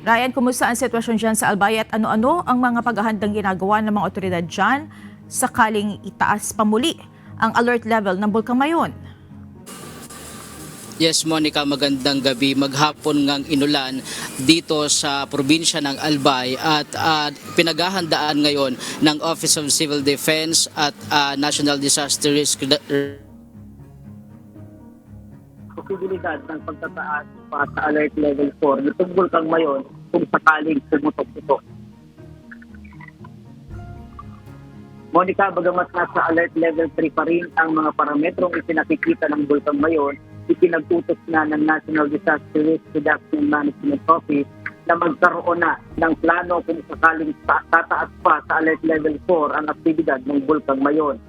Ryan, kumusta ang sitwasyon dyan sa Albay at ano-ano ang mga paghahandang ginagawa ng mga otoridad dyan sakaling itaas pa muli ang alert level ng Bulkang Mayon? Yes, Monica, magandang gabi. Maghapon ngang inulan dito sa probinsya ng Albay at pinaghahandaan ngayon ng Office of Civil Defense at National Disaster Risk posibilidad ng pagtataas pa sa alert level 4 nitong Bulkang Mayon kung sakaling pumutok ito. Monica, bagamat nasa alert level 3 pa rin ang mga parametrong ipinakikita ng Bulkang Mayon, ipinag-utos na ng National Disaster Risk Reduction Management Office na magkaroon na ng plano kung sakaling tataas pa sa alert level 4 ang aktibidad ng Bulkang Mayon.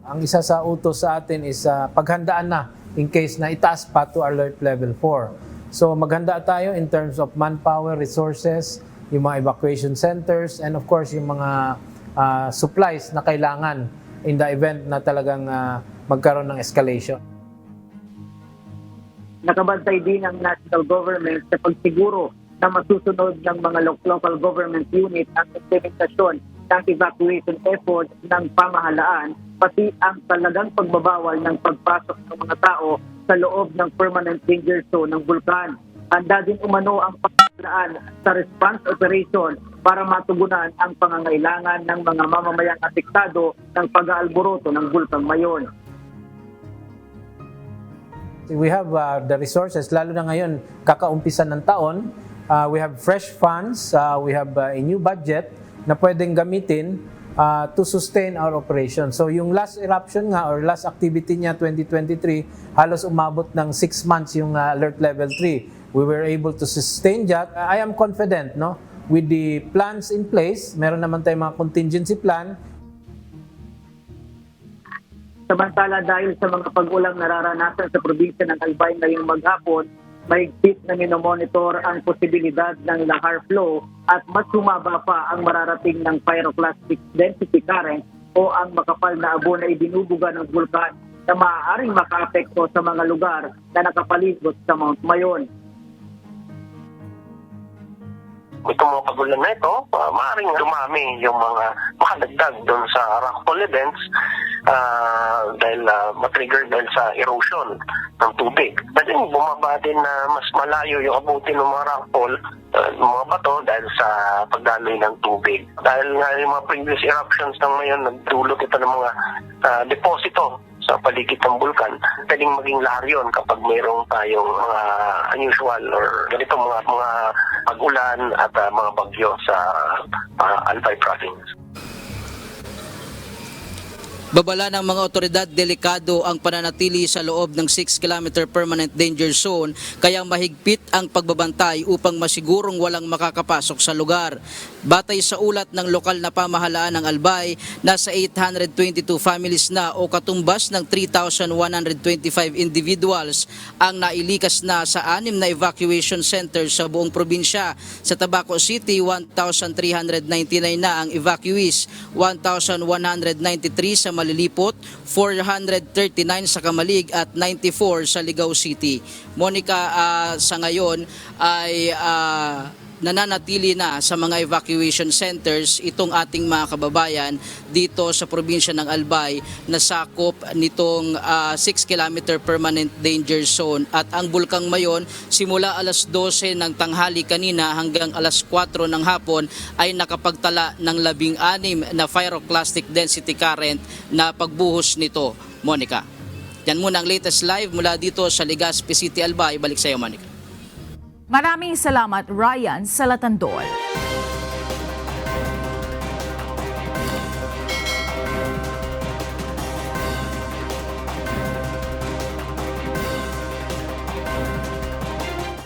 Ang isa sa utos sa atin is paghandaan na in case na itaas pa to alert level 4. So maghanda tayo in terms of manpower, resources, yung mga evacuation centers, and of course yung mga supplies na kailangan in the event na talagang magkaroon ng escalation. Nakabantay din ang national government sa pagsiguro na masusunod ng mga local government unit ang implementasyon ng evacuation effort ng pamahalaan, pati ang talagang pagbabawal ng pagpasok ng mga tao sa loob ng permanent danger zone ng bulkan. Handa din umano ang pamahalaan sa response operation para matugunan ang pangangailangan ng mga mamamayang apektado ng pag-aalboroto ng Bulkang Mayon. We have the resources, lalo na ngayon, kakaumpisa ng taon. We have fresh funds, we have a new budget na pwedeng gamitin to sustain our operation. So yung last eruption nga or last activity niya 2023, halos umabot ng 6 months yung alert level 3. We were able to sustain that. I am confident, no, with the plans in place. Meron naman tayong mga contingency plan. Samantala, dahil sa mga pag-ulang nararanasan sa probinsya ng Albay ngayong maghapon, mahigpit na minomonitor ang posibilidad ng lahar flow at mas sumaba pa ang mararating ng pyroclastic density current o ang makapal na abo na ibinubuga ng bulkan na maaaring makaapekto sa mga lugar na nakapalibot sa Mount Mayon. Itong mga pagulan na ito, maaaring dumami yung mga makadagdag doon sa rockfall events dahil matrigger dahil sa erosion ng tubig. Pwede bumaba din na mas malayo yung abutin ng mga rockfall, mga bato dahil sa pagdaloy ng tubig. Dahil nga yung mga previous eruptions ng ngayon, nagdulot ito ng mga deposito sa paligid ng bulkan. Pwedeng maging lahar yun kapag mayroong tayong mga unusual or ganito mga pag-ulan at mga bagyo sa Albay province. Babala ng mga otoridad, delikado ang pananatili sa loob ng 6-kilometer permanent danger zone, kaya mahigpit ang pagbabantay upang masigurong walang makakapasok sa lugar. Batay sa ulat ng lokal na pamahalaan ng Albay, nasa 822 families na o katumbas ng 3,125 individuals ang nailikas na sa 6 na evacuation centers sa buong probinsya. Sa Tabaco City, 1,399 na ang evacuees, 1,193 sa Malilipot, 439 sa Kamalig at 94 sa Ligao City. Monica, sa ngayon ay nananatili na sa mga evacuation centers itong ating mga kababayan dito sa probinsya ng Albay na sakop nitong 6-kilometer permanent danger zone. At ang Bulkang Mayon, simula alas 12 ng tanghali kanina hanggang alas 4 ng hapon ay nakapagtala ng 16 na pyroclastic density current na pagbuhos nito. Monica, yan muna ang latest live mula dito sa Legazpi City, Albay. Balik sa iyo, Monica. Maraming salamat, Ryan Salatandol.